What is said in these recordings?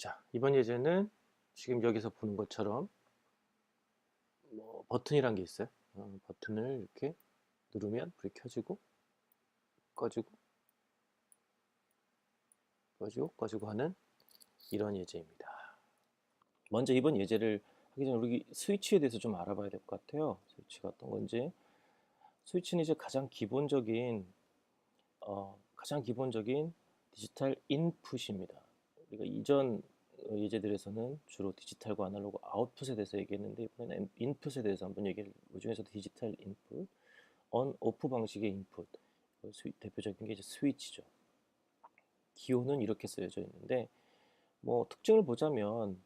자, 이번 예제는 지금 여기서 보는 것처럼 버튼이란 게 있어요. 버튼을 이렇게 누르면 불이 켜지고 꺼지고 꺼지고 꺼지고 하는 이런 예제입니다. 먼저 이번 예제를 하기 전에 우리 스위치에 대해서 좀 알아봐야 될 것 같아요. 스위치가 어떤 건지. 스위치는 이제 가장 기본적인 디지털 인풋입니다. 우리가 이전 예제들에서는 주로 디지털과 아날로그 아웃풋에 대해서 얘기했는데 이번에는 인풋에 대해서 한번 얘기를, 그 중에서도 디지털 인풋, 온, 오프 방식의 인풋, 대표적인 게 이제 스위치죠. 기호는 이렇게 쓰여져 있는데 특징을 보자면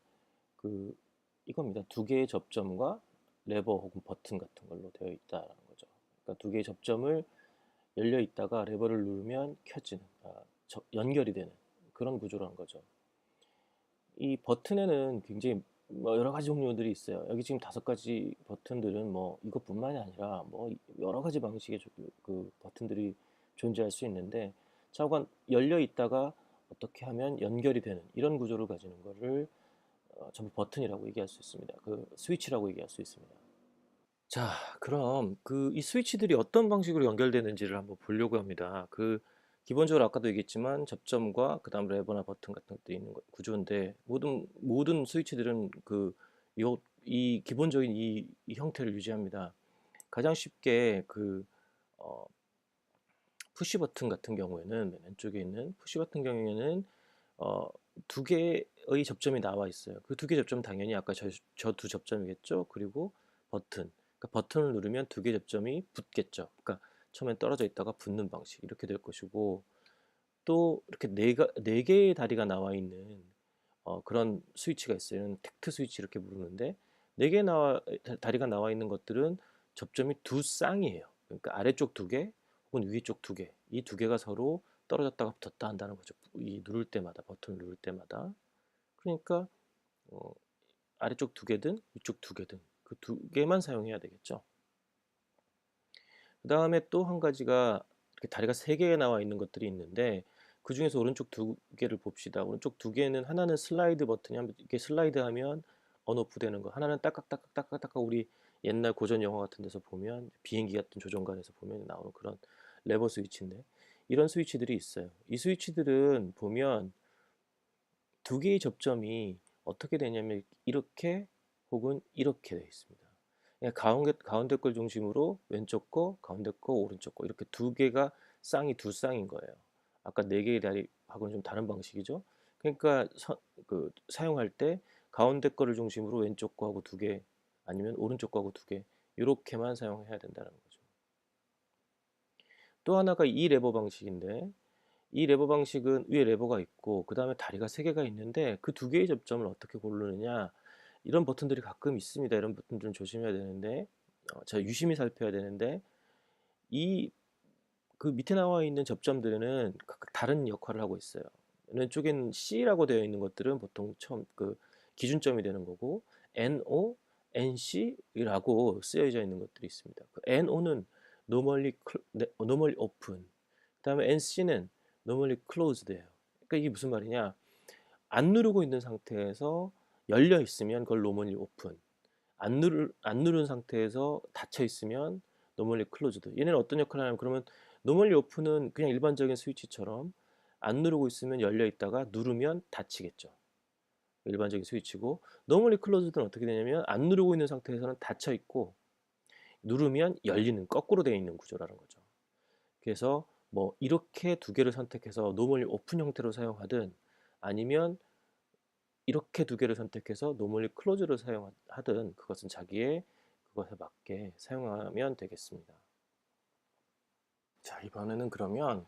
이겁니다. 두 개의 접점과 레버 혹은 버튼 같은 걸로 되어 있다는 거죠. 그러니까 두 개의 접점을 열려 있다가 레버를 누르면 켜지는, 연결이 되는 그런 구조라는 거죠. 이 버튼에는 굉장히 여러 가지 종류들이 있어요. 여기 지금 5가지 버튼들은 이것뿐만이 아니라 여러 가지 방식의 그 버튼들이 존재할 수 있는데, 차후간 열려 있다가 어떻게 하면 연결이 되는 이런 구조를 가지는 거를 전부 버튼이라고 얘기할 수 있습니다. 그 스위치라고 얘기할 수 있습니다. 자, 그럼 이 스위치들이 어떤 방식으로 연결되는지를 한번 보려고 합니다. 기본적으로 아까도 얘기했지만 접점과 그다음 레버나 버튼 같은 것들이 있는 구조인데, 모든 스위치들은 이 기본적인 이 형태를 유지합니다. 가장 쉽게 어, 푸시 버튼 같은 경우에는, 맨 왼쪽에 있는 푸시 버튼 경우에는 어, 두 개의 접점이 나와 있어요. 그 두 개 접점 당연히 아까 저 두 접점이겠죠. 그리고 버튼. 그러니까 버튼을 누르면 두 개 접점이 붙겠죠. 그러니까 처음엔 떨어져 있다가 붙는 방식 이렇게 될 것이고, 또 이렇게 네 개의 다리가 나와 있는 그런 스위치가 있어요. 이는 텍트 스위치 이렇게 부르는데, 네 개의 다리가 나와 있는 것들은 접점이 두 쌍이에요. 그러니까 아래쪽 두 개 혹은 위쪽 두 개, 이 두 개가 서로 떨어졌다가 붙었다 한다는 거죠. 이 누를 때마다, 버튼을 누를 때마다. 그러니까 어, 아래쪽 두 개든 위쪽 두 개든 그 두 개만 사용해야 되겠죠. 그 다음에 또 한 가지가, 이렇게 다리가 세 개 나와 있는 것들이 있는데, 그 중에서 오른쪽 두 개를 봅시다. 오른쪽 두 개는, 하나는 슬라이드 버튼이 이렇게 슬라이드하면 언오프 되는 거, 하나는 딱딱딱딱딱딱 우리 옛날 고전 영화 같은 데서 보면, 비행기 같은 조종관에서 보면 나오는 그런 레버 스위치인데, 이런 스위치들이 있어요. 이 스위치들은 보면 두 개의 접점이 어떻게 되냐면 이렇게 혹은 이렇게 되어 있습니다. 그냥 가운데 걸 중심으로 왼쪽 거, 가운데 거, 오른쪽 거, 이렇게 두 개가 두 쌍인 거예요. 아까 네 개의 다리하고는 좀 다른 방식이죠. 그러니까 사용할 때 가운데 거를 중심으로 왼쪽 거하고 두 개, 아니면 오른쪽 거하고 두 개, 이렇게만 사용해야 된다는 거죠. 또 하나가 이 레버 방식인데, 이 레버 방식은 위에 레버가 있고 그 다음에 다리가 세 개가 있는데, 그 두 개의 접점을 어떻게 고르느냐, 이런 버튼들이 가끔 있습니다. 이런 버튼들은 조심해야 되는데, 자, 유심히 살펴야 되는데, 이 밑에 나와 있는 접점들은 각각 다른 역할을 하고 있어요. 왼쪽엔 C라고 되어 있는 것들은 보통 처음 기준점이 되는 거고, NO, NC라고 쓰여져 있는 것들이 있습니다. NO는 normally open, 그다음에 NC는 normally closed예요. 그러니까 이게 무슨 말이냐? 안 누르고 있는 상태에서 열려 있으면 그걸 normally open, 안 누른 상태에서 닫혀 있으면 normally closed. 얘네는 어떤 역할을 하냐면, 그러면 normally open은 그냥 일반적인 스위치처럼 안 누르고 있으면 열려 있다가 누르면 닫히겠죠. 일반적인 스위치고, normally closed는 어떻게 되냐면 안 누르고 있는 상태에서는 닫혀 있고 누르면 열리는, 거꾸로 되어 있는 구조라는 거죠. 그래서 이렇게 두 개를 선택해서 normally open 형태로 사용하든, 아니면 이렇게 두 개를 선택해서 normally close를 사용하든, 그것은 자기의 그것에 맞게 사용하면 되겠습니다. 자, 이번에는 그러면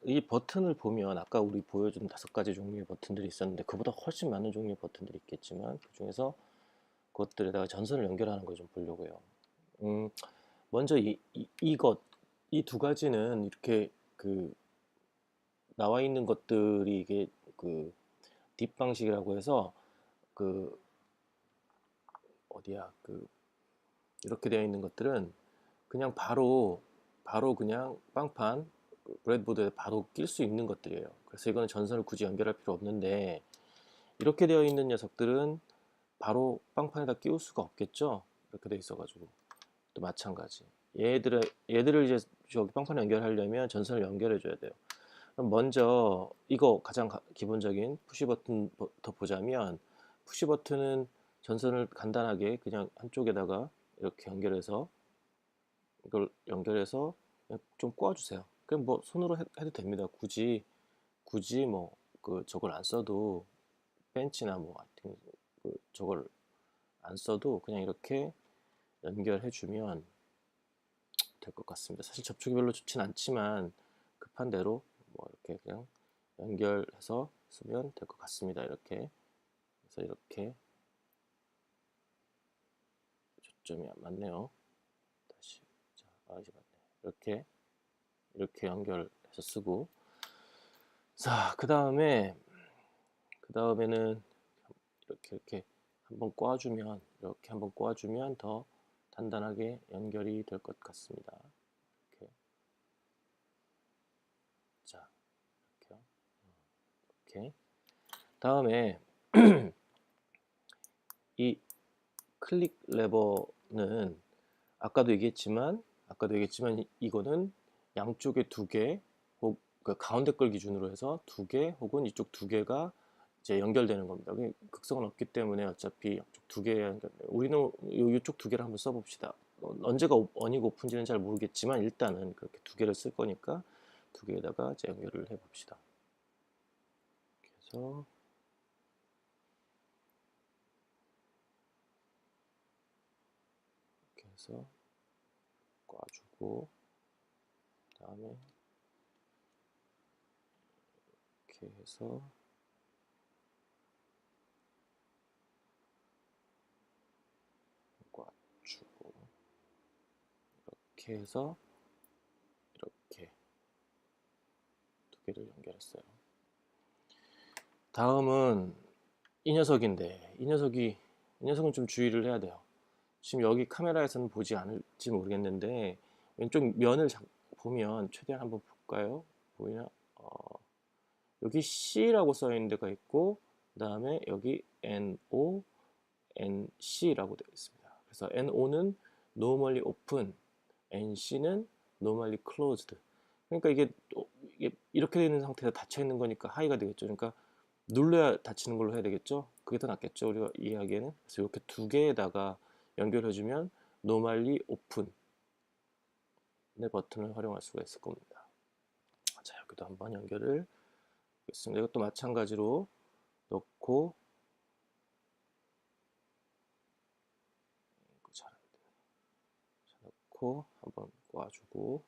이 버튼을 보면, 아까 우리 보여준 5가지 종류의 버튼들이 있었는데 그보다 훨씬 많은 종류의 버튼들이 있겠지만, 그 중에서 그것들에다가 전선을 연결하는 걸 좀 보려고요. 먼저 이 두 가지는 이렇게 나와 있는 것들이, 이게 딥 방식이라고 해서 그 어디야 이렇게 되어 있는 것들은 그냥 바로 그냥 빵판 브레드보드에 바로 낄 수 있는 것들이에요. 그래서 이거는 전선을 굳이 연결할 필요 없는데, 이렇게 되어 있는 녀석들은 바로 빵판에다 끼울 수가 없겠죠. 이렇게 돼 있어가지고. 또 마찬가지. 얘들을 이제 저기 빵판에 연결하려면 전선을 연결해 줘야 돼요. 그럼 먼저 이거 가장 기본적인 푸시 버튼부터 보자면, 푸시 버튼은 전선을 간단하게 그냥 한쪽에다가 이렇게 연결해서, 이걸 연결해서 그냥 좀 꼬아주세요. 그냥 뭐 손으로 해도 됩니다. 굳이 뭐 그 저걸 안 써도, 벤치나 뭐 하여튼 그 저걸 안 써도 그냥 이렇게 연결해 주면 될 것 같습니다. 사실 접촉이 별로 좋진 않지만 급한 대로 뭐 이렇게 그냥 연결해서 쓰면 될 것 같습니다. 이렇게. 그래서 이렇게, 초점이 안 맞네요. 다시. 자, 이제 맞네. 이렇게 연결해서 쓰고. 자, 그 다음에는 이렇게 한번 꼬아주면 더 단단하게 연결이 될 것 같습니다. 이렇게. 자, 이렇게. 다음에 이 클릭 레버는 아까도 얘기했지만 이거는 양쪽에 두 개, 혹 그 가운데 걸 기준으로 해서 두 개 혹은 이쪽 두 개가 이제 연결되는 겁니다. 극성은 없기 때문에 어차피 양쪽 두 개 연결. 우리는 이쪽 두 개를 한번 써봅시다. 언제가 언이고 오픈지는 잘 모르겠지만 일단은 그렇게 두 개를 쓸 거니까 두 개에다가 이제 연결을 해봅시다. 그래서 이렇게 해서 꽈주고, 그다음에 이렇게 해서 꽈주고, 이렇게 해서 이렇게 두 개를 연결했어요. 다음은 이 녀석인데, 이 녀석은 좀 주의를 해야 돼요. 지금 여기 카메라에서는 보지 않을지 모르겠는데, 왼쪽 면을 보면 최대한 한번 볼까요? 보이나? 여기 C라고 써 있는 데가 있고, 그 다음에 여기 NO, NC라고 되어 있습니다. 그래서 NO는 normally open, NC는 normally closed. 그러니까 이게 이렇게 되는 상태에서 닫혀 있는 거니까 하이가 되겠죠. 그러니까 눌러야 닫히는 걸로 해야 되겠죠. 그게 더 낫겠죠, 우리가 이해하기에는. 그래서 이렇게 두 개에다가 연결해주면 normally open의 버튼을 활용할 수가 있을 겁니다. 자, 여기도 한번 연결을 하겠습니다. 이것도 마찬가지로 넣고, 넣고 한번 꽈주고,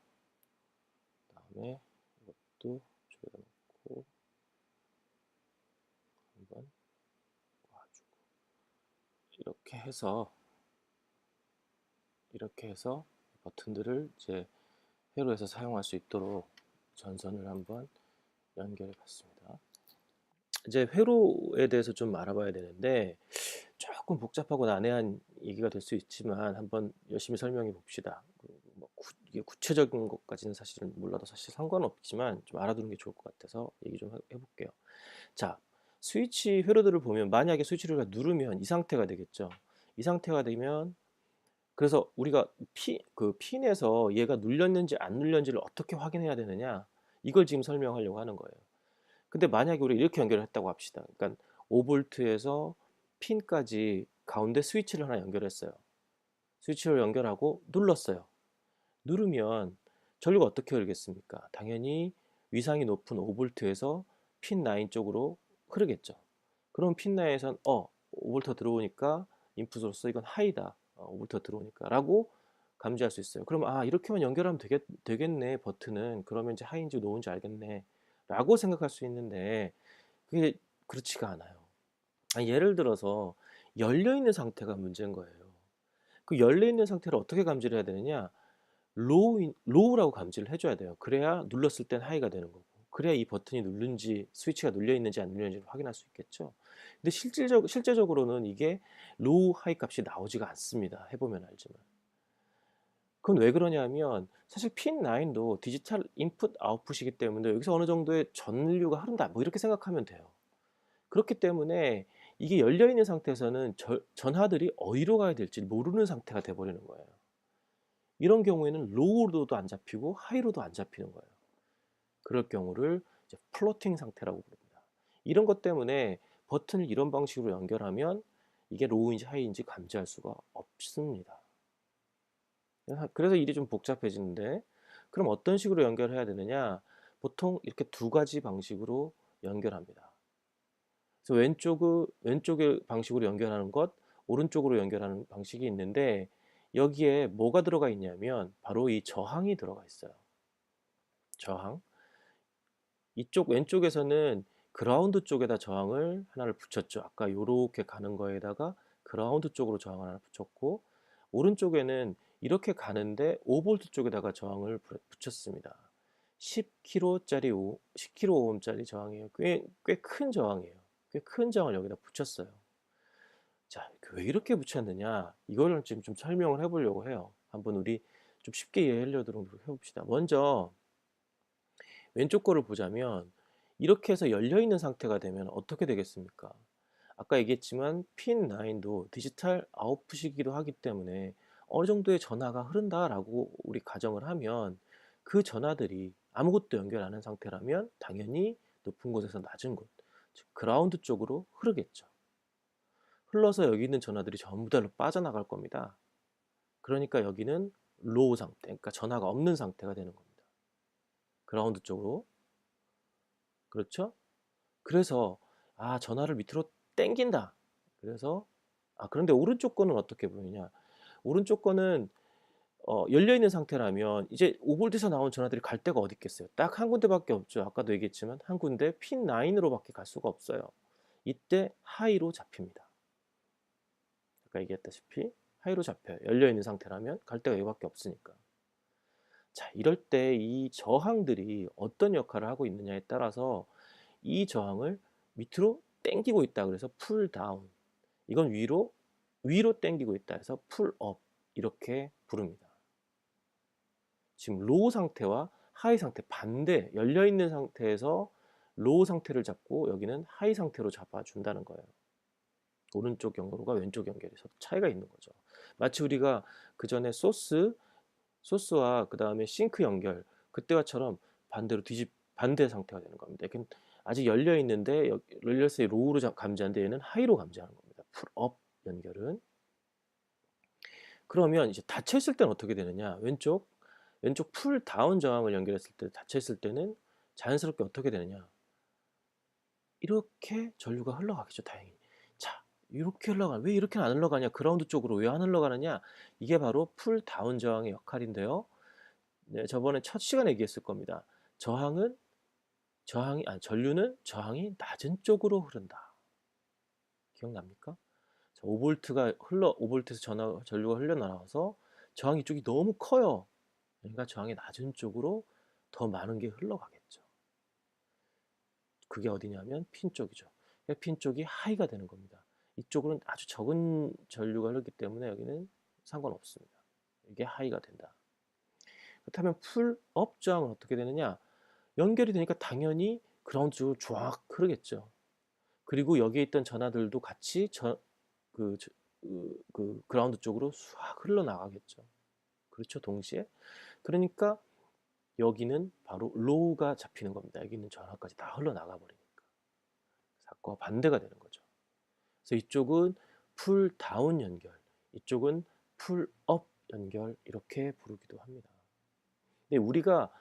그다음에 이것도 저기다 넣고 한번 꽈주고, 이렇게 해서 버튼들을 이제 회로에서 사용할 수 있도록 전선을 한번 연결해 봤습니다. 이제 회로에 대해서 좀 알아봐야 되는데, 조금 복잡하고 난해한 얘기가 될 수 있지만 한번 열심히 설명해 봅시다. 뭐 이게 구체적인 것까지는 사실은 몰라도 사실 상관없지만 좀 알아두는 게 좋을 것 같아서 얘기 좀 해볼게요. 자, 스위치 회로들을 보면 만약에 스위치를 누르면 이 상태가 되겠죠. 이 상태가 되면, 그래서 우리가 그 핀에서 얘가 눌렸는지 안 눌렸는지를 어떻게 확인해야 되느냐, 이걸 지금 설명하려고 하는 거예요. 근데 만약에 우리 이렇게 연결을 했다고 합시다. 그러니까 5V에서 핀까지 가운데 스위치를 하나 연결했어요. 스위치를 연결하고 눌렀어요. 누르면 전류가 어떻게 흐르겠습니까? 당연히 위상이 높은 5V에서 핀 라인 쪽으로 흐르겠죠. 그럼 핀 라인에선 5V 들어오니까 인풋으로서 이건 하이다. 5V 들어오니까 라고 감지할 수 있어요. 그럼 이렇게만 연결하면 되겠네, 버튼은. 그러면 이제 하이인지 노인지 알겠네 라고 생각할 수 있는데, 그게 그렇지가 않아요. 예를 들어서 열려있는 상태가 문제인 거예요. 그 열려있는 상태를 어떻게 감지를 해야 되느냐, 로우라고 감지를 해줘야 돼요. 그래야 눌렀을 땐 하이가 되는 거고, 그래야 이 버튼이 누른지 스위치가 눌려있는지 안 눌려있는지 확인할 수 있겠죠. 근데 실제적으로는 이게 로우 하이 값이 나오지가 않습니다. 해보면 알지만. 그건 왜 그러냐면 사실 핀 9도 디지털 인풋 아웃풋이기 때문에 여기서 어느 정도의 전류가 흐른다 뭐 이렇게 생각하면 돼요. 그렇기 때문에 이게 열려 있는 상태에서는 전하들이 어디로 가야 될지 모르는 상태가 돼 버리는 거예요. 이런 경우에는 로우로도 안 잡히고 하이로도 안 잡히는 거예요. 그럴 경우를 이제 플로팅 상태라고 부릅니다. 이런 것 때문에 버튼을 이런 방식으로 연결하면 이게 로우인지 하이인지 감지할 수가 없습니다. 그래서 일이 좀 복잡해지는데, 그럼 어떤 식으로 연결해야 되느냐? 보통 이렇게 두 가지 방식으로 연결합니다. 그래서 왼쪽의 방식으로 연결하는 것, 오른쪽으로 연결하는 방식이 있는데, 여기에 뭐가 들어가 있냐면 바로 이 저항이 들어가 있어요. 저항. 이쪽 왼쪽에서는 그라운드 쪽에다 저항을 하나를 붙였죠. 아까 요렇게 가는 거에다가 그라운드 쪽으로 저항을 하나 붙였고, 오른쪽에는 이렇게 가는데 5V 쪽에다가 저항을 붙였습니다. 10kg짜리 10kΩ짜리 저항이에요. 꽤 큰 저항이에요. 꽤 큰 저항을 여기다 붙였어요. 자, 왜 이렇게 붙였느냐? 이걸 지금 좀 설명을 해보려고 해요. 한번 우리 좀 쉽게 이해하려고 해봅시다. 먼저 왼쪽 거를 보자면 이렇게 해서 열려 있는 상태가 되면 어떻게 되겠습니까? 아까 얘기했지만 핀 9도 디지털 아웃풋이기도 하기 때문에 어느 정도의 전하가 흐른다라고 우리 가정을 하면 그 전하들이 아무것도 연결 안 한 상태라면 당연히 높은 곳에서 낮은 곳, 즉 그라운드 쪽으로 흐르겠죠. 흘러서 여기 있는 전하들이 전부 다 빠져나갈 겁니다. 그러니까 여기는 로우 상태, 그러니까 전하가 없는 상태가 되는 겁니다. 그라운드 쪽으로. 그렇죠? 그래서 전하를 밑으로 당긴다. 그래서 그런데 오른쪽 거는 어떻게 보이냐? 오른쪽 거는 열려 있는 상태라면 이제 5V에서 나온 전하들이 갈 데가 어디 있겠어요? 딱 한 군데밖에 없죠. 아까도 얘기했지만 한 군데 핀 9으로밖에 갈 수가 없어요. 이때 하이로 잡힙니다. 아까 얘기했다시피 하이로 잡혀요. 열려 있는 상태라면 갈 데가 여기밖에 없으니까. 자, 이럴 때 이 저항들이 어떤 역할을 하고 있느냐에 따라서 이 저항을 밑으로 당기고 있다 그래서 풀 다운, 이건 위로 당기고 있다 해서 풀 업, 이렇게 부릅니다. 지금 로우 상태와 하이 상태 반대, 열려 있는 상태에서 로우 상태를 잡고 여기는 하이 상태로 잡아준다는 거예요. 오른쪽 연결과 왼쪽 연결에서 차이가 있는 거죠. 마치 우리가 그 전에 소스와 그 다음에 싱크 연결, 그때와처럼 반대로 반대 상태가 되는 겁니다. 아직 열려 있는데 열렸을 때 로우로 감지하는데 얘는 하이로 감지하는 겁니다. 풀업 연결은. 그러면 이제 닫혀 있을 때는 어떻게 되느냐? 왼쪽 풀 다운 저항을 연결했을 때 닫혀 있을 때는 자연스럽게 어떻게 되느냐? 이렇게 전류가 흘러가겠죠, 다행히. 자, 이렇게 왜 이렇게 안 흘러가냐? 그라운드 쪽으로 왜 안 흘러가느냐? 이게 바로 풀 다운 저항의 역할인데요. 네, 저번에 첫 시간에 얘기했을 겁니다. 전류는 저항이 낮은 쪽으로 흐른다. 기억납니까? 자, 5V에서 전류가 흘러나와서 저항 이쪽이 너무 커요. 그러니까 저항이 낮은 쪽으로 더 많은 게 흘러가겠죠. 그게 어디냐면 핀 쪽이죠. 핀 쪽이 하이가 되는 겁니다. 이쪽으로는 아주 적은 전류가 흐르기 때문에 여기는 상관없습니다. 이게 하이가 된다. 그렇다면 풀업 저항은 어떻게 되느냐? 연결이 되니까 당연히 그라운드 쪽으로 쫙 흐르겠죠. 그리고 여기에 있던 전하들도 같이 그라운드 쪽으로 쫙 흘러나가겠죠. 그렇죠, 동시에. 그러니까 여기는 바로 로우가 잡히는 겁니다. 여기 있는 전하까지 다 흘러나가 버리니까. 사건과 반대가 되는 거죠. 그래서 이쪽은 풀 다운 연결, 이쪽은 풀 업 연결, 이렇게 부르기도 합니다. 근데 우리가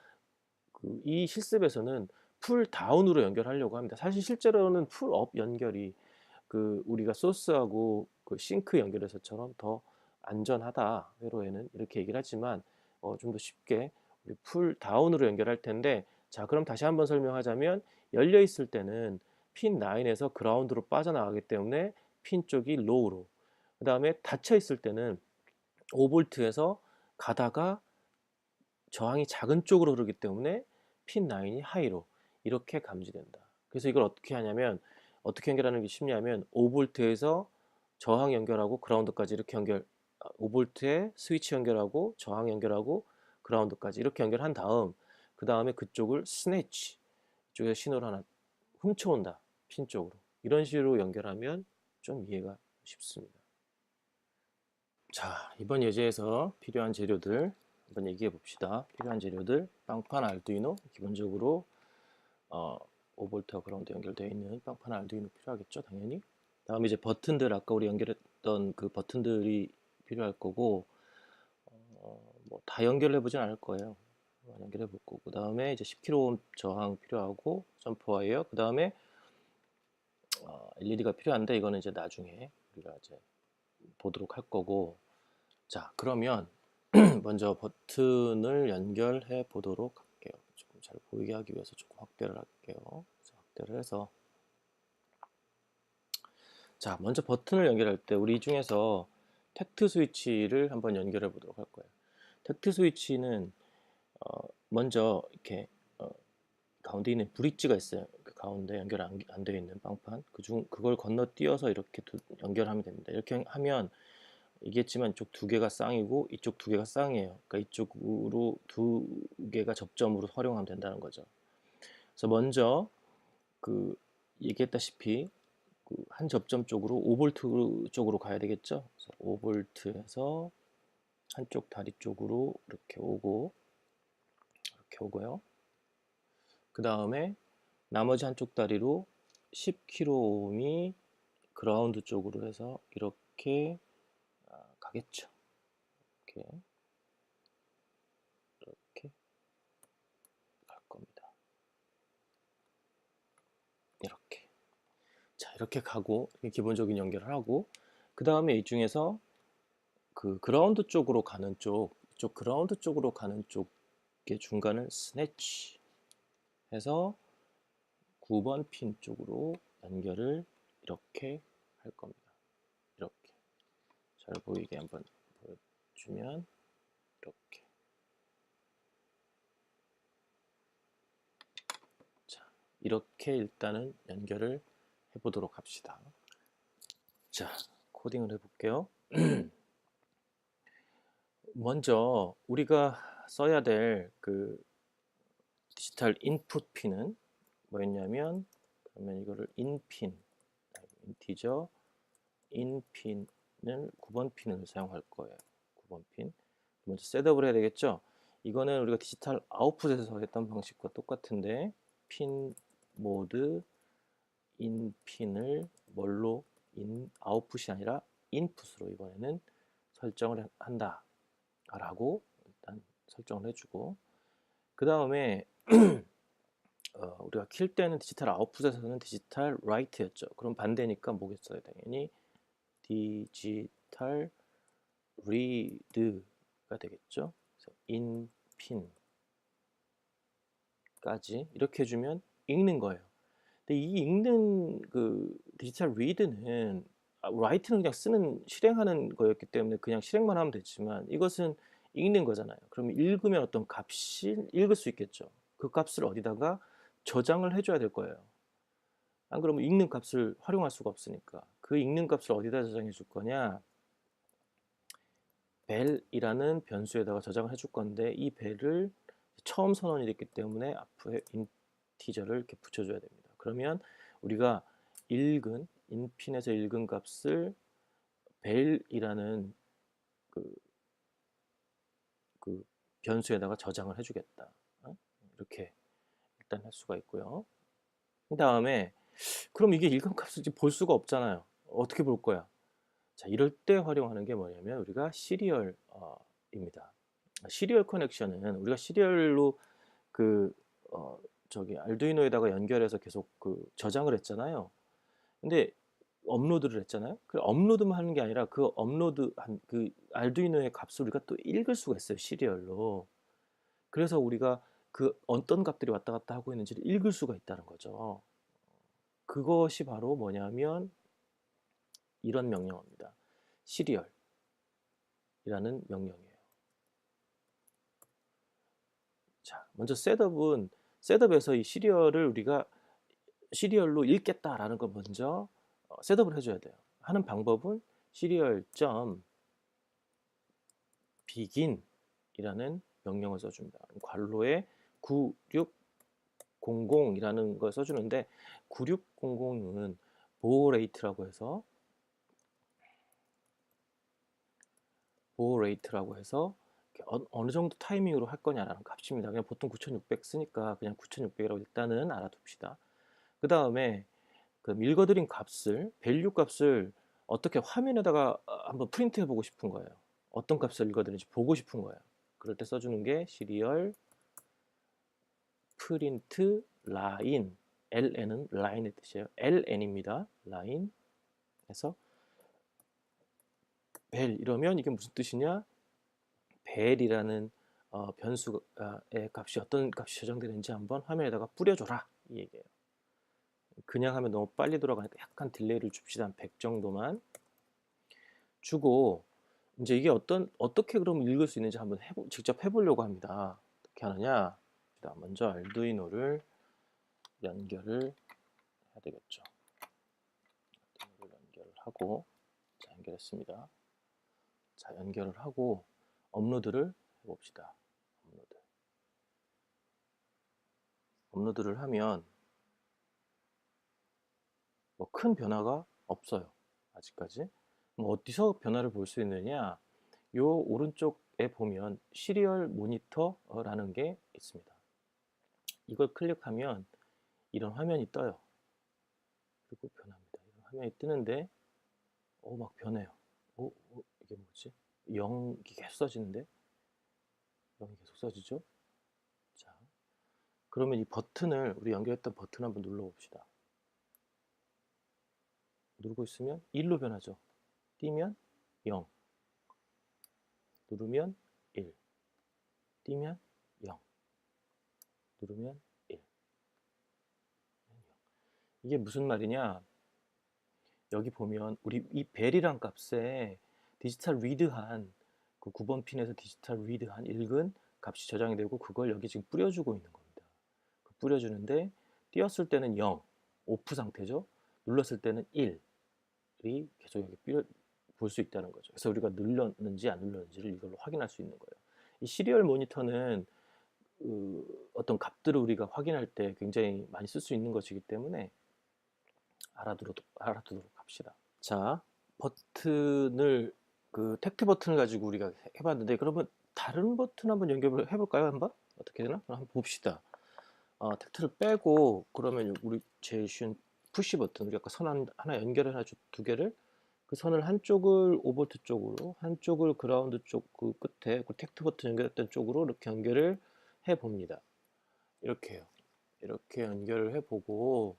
이 실습에서는 풀 다운으로 연결하려고 합니다. 사실 실제로는 풀 업 연결이 우리가 소스하고 싱크 연결해서처럼 더 안전하다, 회로에는 이렇게 얘기를 하지만 좀 더 쉽게 우리 풀 다운으로 연결할 텐데, 자, 그럼 다시 한번 설명하자면 열려 있을 때는 핀 9에서 그라운드로 빠져나가기 때문에 핀 쪽이 로우로, 그 다음에 닫혀 있을 때는 5V에서 가다가 저항이 작은 쪽으로 흐르기 때문에 핀 9이 하이로, 이렇게 감지된다. 그래서 이걸 어떻게 하냐면, 어떻게 연결하는 게 쉽냐면 5V에서 저항 연결하고 그라운드까지 이렇게 5V에 스위치 연결하고 저항 연결하고 그라운드까지 이렇게 연결한 다음 그 다음에 그쪽을 스네치 이쪽에 신호를 하나 훔쳐온다. 핀 쪽으로. 이런 식으로 연결하면 좀 이해가 쉽습니다. 자, 이번 예제에서 필요한 재료들 한번 얘기해 봅시다. 필요한 재료들 빵판 알두이노 기본적으로 5V와 그라운드 연결되어 있는 빵판 알두이노 필요하겠죠, 당연히. 다음에 이제 버튼들 아까 우리 연결했던 그 버튼들이 필요할 거고 뭐다 연결해 보진 않을 거예요. 연결해 볼 거고 그 다음에 이제 10kΩ 저항 필요하고 점프 와이어 그 다음에 LED가 필요한데 이거는 이제 나중에 우리가 이제 보도록 할 거고 자 그러면 먼저 버튼을 연결해 보도록 할게요. 조금 잘 보이게 하기 위해서 조금 확대를 할게요. 그래서 확대를 해서 자 먼저 버튼을 연결할 때 우리 이 중에서 택트 스위치를 한번 연결해 보도록 할 거예요. 택트 스위치는 먼저 이렇게 가운데 있는 브릿지가 있어요. 그 가운데 연결 안 되어 있는 빵판 그걸 건너뛰어서 이렇게 연결하면 됩니다. 이렇게 하면 얘기했지만 이쪽 두 개가 쌍이고 이쪽 두 개가 쌍이에요. 그러니까 이쪽으로 두 개가 접점으로 활용하면 된다는 거죠. 그래서 먼저 그 얘기했다시피 그한 접점 쪽으로 5V 쪽으로 가야 되겠죠. 그래서 5V에서 한쪽 다리 쪽으로 이렇게 오고 이렇게 오고요. 그 다음에 나머지 한쪽 다리로 10kΩ이 그라운드 쪽으로 해서 이렇게 가겠죠. 이렇게 갈 겁니다. 이렇게. 자, 이렇게 가고 기본적인 연결을 하고 그 다음에 이 중에서 그 그라운드 쪽으로 가는 이쪽 그라운드 쪽으로 가는 쪽의 중간을 스네치 해서 9번 핀 쪽으로 연결을 이렇게 할 겁니다. 이렇게 잘 보이게 한번 보여주면 이렇게 자 이렇게 일단은 연결을 해보도록 합시다. 자 코딩을 해볼게요. 먼저 우리가 써야 될 그 디지털 인풋 핀은 뭐였냐면 그러면 이거를 인핀 인티저 인핀을 9번 핀을 사용할 거예요. 9번 핀 먼저 셋업을 해야 되겠죠. 이거는 우리가 디지털 아웃풋에서 했던 방식과 똑같은데 핀 모드 인핀을 뭘로 아웃풋이 아니라 인풋으로 이번에는 설정을 한다 라고 일단 설정을 해주고 그 다음에 우리가 킬 때는 디지털 아웃풋에서는 디지털 라이트였죠. 그럼 반대니까 뭐겠어요? 당연히 디지털 리드가 되겠죠. 그래서 인핀까지 이렇게 해주면 읽는 거예요. 근데 이 읽는 그 디지털 리드는 라이트는 그냥 실행하는 거였기 때문에 그냥 실행만 하면 됐지만 이것은 읽는 거잖아요. 그럼 읽으면 어떤 값이 읽을 수 있겠죠. 그 값을 어디다가 저장을 해줘야 될 거예요. 안 그러면 읽는 값을 활용할 수가 없으니까 그 읽는 값을 어디다 저장해 줄 거냐 벨이라는 변수에다가 저장을 해줄 건데 이 벨을 처음 선언이 됐기 때문에 앞에 인티저를 이렇게 붙여줘야 됩니다. 그러면 우리가 읽은 인핀에서 읽은 값을 벨이라는 그 변수에다가 저장을 해주겠다. 이렇게 일단 할 수가 있고요. 그 다음에 그럼 이게 읽은 값을 볼 수가 없잖아요. 어떻게 볼 거야? 자, 이럴 때 활용하는 게 뭐냐면 우리가 시리얼입니다. 시리얼 커넥션은 우리가 시리얼로 그 저기 알두이노에다가 연결해서 계속 그 저장을 했잖아요. 근데 업로드를 했잖아요. 그 업로드만 하는 게 아니라 그 업로드한 그 알두이노의 값을 우리가 또 읽을 수가 있어요. 시리얼로. 그래서 우리가 그 어떤 값들이 왔다 갔다 하고 있는지를 읽을 수가 있다는 거죠. 그것이 바로 뭐냐면 이런 명령어입니다. 시리얼이라는 명령이에요. 자, 먼저 셋업에서 이 시리얼을 우리가 시리얼로 읽겠다라는 걸 먼저 셋업을 해줘야 돼요. 하는 방법은 시리얼 점 begin이라는 명령을 써줍니다. 괄호에 9600이라는 걸 써주는데 9600은 보호 레이트라고 해서 어느 정도 타이밍으로 할 거냐라는 값입니다. 그냥 보통 9600 쓰니까 그냥 9600이라고 일단은 알아둡시다. 그 다음에 그 읽어드린 값을, 밸류 값을 어떻게 화면에다가 한번 프린트 해보고 싶은 거예요. 어떤 값을 읽어드는지 보고 싶은 거예요. 그럴 때 써주는 게 시리얼 프린트 라인, ln은 라인의 뜻이에요. ln입니다. 라인 해서 벨 이러면 이게 무슨 뜻이냐? 벨이라는 변수의 값이 어떤 값이 저장되는지 한번 화면에다가 뿌려줘라 이 얘기예요. 그냥 하면 너무 빨리 돌아가니까 약간 딜레이를 줍시다. 한 100 정도만 주고 이제 이게 어떻게 그럼 읽을 수 있는지 한번 직접 해보려고 합니다. 어떻게 하느냐? 먼저 알두이노를 연결을 해야 되겠죠. 연결을 하고, 자, 연결했습니다. 자, 연결을 하고 업로드를 해봅시다. 업로드를 하면 뭐 큰 변화가 없어요. 아직까지. 뭐 어디서 변화를 볼 수 있느냐? 요 오른쪽에 보면 시리얼 모니터라는 게 있습니다. 이걸 클릭하면 이런 화면이 떠요. 그리고 변합니다. 이런 화면이 뜨는데 막 변해요. 이게 뭐지? 0이 계속 써지는데 0이 계속 써지죠? 자, 그러면 이 버튼을 우리 연결했던 버튼 한번 눌러봅시다. 누르고 있으면 1로 변하죠. 띄면 0, 누르면 1, 띄면 0, 누르면 1. 이게 무슨 말이냐? 여기 보면 우리 이 벨이란 값에 디지털 리드한 그 9번 핀에서 디지털 리드한 읽은 값이 저장이 되고 그걸 여기 지금 뿌려주고 있는 겁니다. 뿌려주는데 띄었을 때는 0, 오프 상태죠. 눌렀을 때는 1이 계속 여기 볼 수 있다는 거죠. 그래서 우리가 눌렀는지 안 눌렀는지를 이걸로 확인할 수 있는 거예요. 이 시리얼 모니터는 어떤 값들을 우리가 확인할 때 굉장히 많이 쓸 수 있는 것이기 때문에 알아두도록 합시다. 자, 버튼을 그 텍트 버튼을 가지고 우리가 해봤는데 그러면 다른 버튼 한번 연결을 해볼까요? 한번 어떻게 되나? 한번 봅시다. 텍트를 빼고 그러면 우리 제일 쉬운 푸시 버튼 우리 아까 선 하나 연결을 해가지고 두 개를 그 선을 한쪽을 5V 쪽으로 한쪽을 그라운드 쪽 그 끝에 그 텍트 버튼 연결했던 쪽으로 이렇게 연결을 해 봅니다. 이렇게 해요. 이렇게 연결을 해보고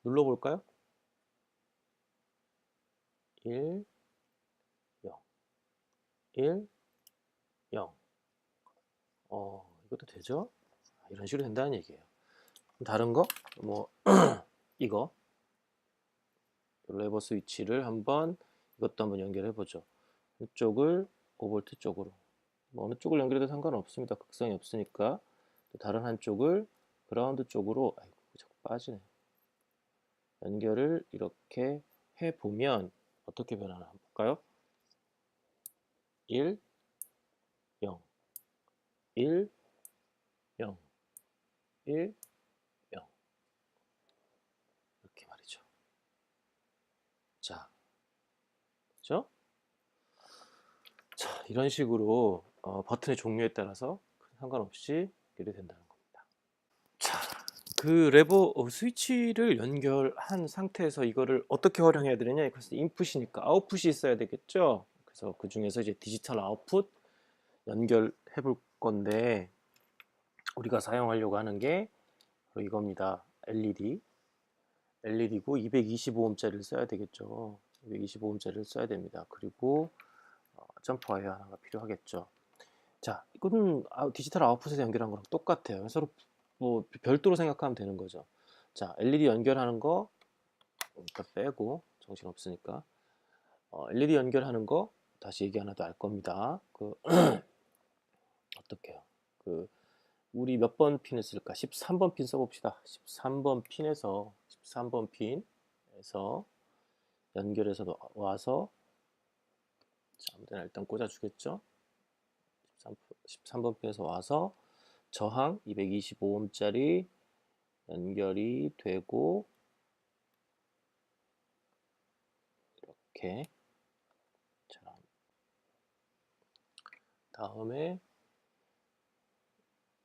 눌러볼까요? 1, 0, 1, 0. 이것도 되죠? 이런 식으로 된다는 얘기예요. 다른 거? 뭐 이거 레버 스위치를 이것도 한번 연결해 보죠. 이쪽을 5V 쪽으로 뭐 어느 쪽을 연결해도 상관없습니다. 극성이 없으니까. 또 다른 한쪽을 그라운드 쪽으로 아이고 자꾸 빠지네. 연결을 이렇게 해 보면 어떻게 변하나 한번 볼까요? 1, 0, 1, 0, 1, 0 이렇게 말이죠. 자, 그렇죠? 자, 이런 식으로 버튼의 종류에 따라서 상관없이 연결이 된다는 겁니다. 자, 그 레버 스위치를 연결한 상태에서 이거를 어떻게 활용해야 되느냐? 그래서 인풋이니까 아웃풋이 있어야 되겠죠? 그래서 그 중에서 이제 디지털 아웃풋 연결해 볼 건데 우리가 사용하려고 하는 게 바로 이겁니다. LED고 225ohm짜리를 써야 되겠죠. 225ohm짜리를 써야 됩니다. 그리고 점프 와이어 하나가 필요하겠죠. 자, 이거는 디지털 아웃풋에서 연결한 거랑 똑같아요. 서로 뭐 별도로 생각하면 되는 거죠. 자, LED 연결하는 거 일단 빼고 정신 없으니까 LED 연결하는 거 다시 얘기 하나 더 할 겁니다. 어떻게요? 우리 몇 번 핀을 쓸까? 13번 핀 써봅시다. 13번 핀에서 연결해서 와서 자, 아무데나 일단 꽂아주겠죠? 13번 핀에서 와서 저항 225ohm짜리 연결이 되고 이렇게. 자, 다음에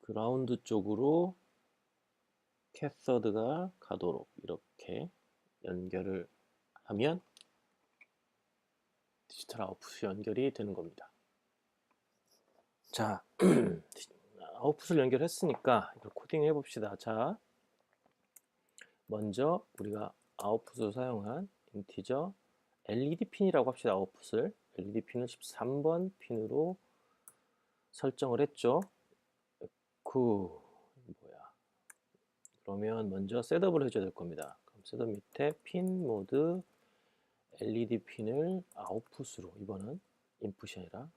그라운드 쪽으로 캐서드가 가도록 이렇게 연결을 하면 디지털 아웃풋이 연결이 되는 겁니다. 자, 아웃풋을 연결했으니까 이걸 코딩을 해봅시다. 자, 먼저 우리가 아웃풋으로 사용한 인티저 LED 핀이라고 합시다. 아웃풋을 LED 핀을 13번 핀으로 설정을 했죠. 뭐야? 그러면 먼저 셋업을 해줘야 될 겁니다. 그럼 셋업 밑에 핀 모드 LED 핀을 아웃풋으로, 이번은 인풋이 아니라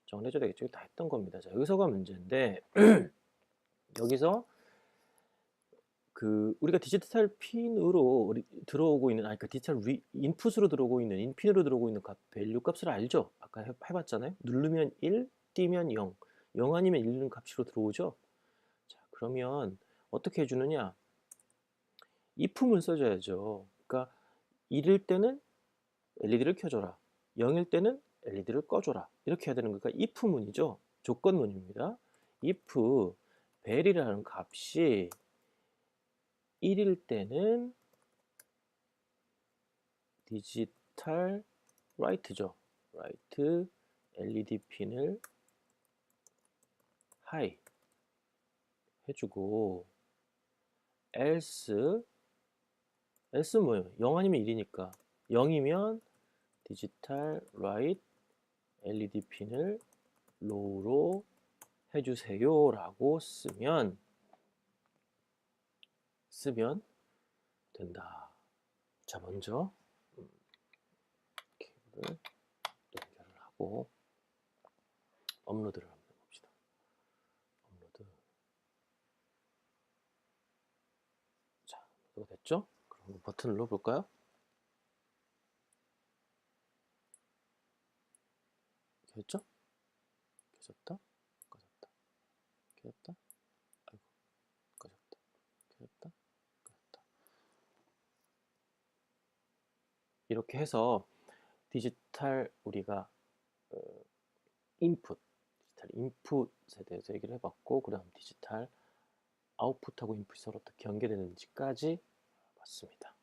정을 해줘야 되겠죠. 다 했던 겁니다. 자, 여기서가 문제인데 여기서 우리가 디지털 핀으로 들어오고 있는, 그 디지털 인풋으로 들어오고 있는, 인핀으로 들어오고 있는 밸류 값을 알죠? 아까 해봤잖아요. 누르면 1, 띄면 0, 0 아니면 1는 값으로 들어오죠? 자, 그러면 어떻게 해주느냐? if문을 써줘야죠. 그러니까 1일 때는 LED를 켜줘라. 0일 때는 LED를 꺼줘라. 이렇게 해야 되는 거니까 if문이죠. 조건문입니다. if 벨이라는 값이 1일 때는 디지털 라이트죠. 라이트 LED 핀을 하이 해주고 else 뭐예요? 0 아니면 1이니까 0이면 디지털 라이트 LED 핀을 low로 해주세요 라고 쓰면 된다. 자, 먼저 케이블을 연결을 하고 업로드를 한번 해봅시다. 업로드. 자, 업로드가 됐죠? 그럼 버튼 눌러볼까요? 켰죠? 켜졌다, 꺼졌다, 켜졌다, 아이고, 꺼졌다, 켜졌다, 꺼졌다. 이렇게 해서 디지털 우리가 인풋, 디지털 인풋에 대해서 얘기를 해봤고, 그 다음 디지털 아웃풋하고 인풋이 서로 어떻게 연결되는지까지 봤습니다.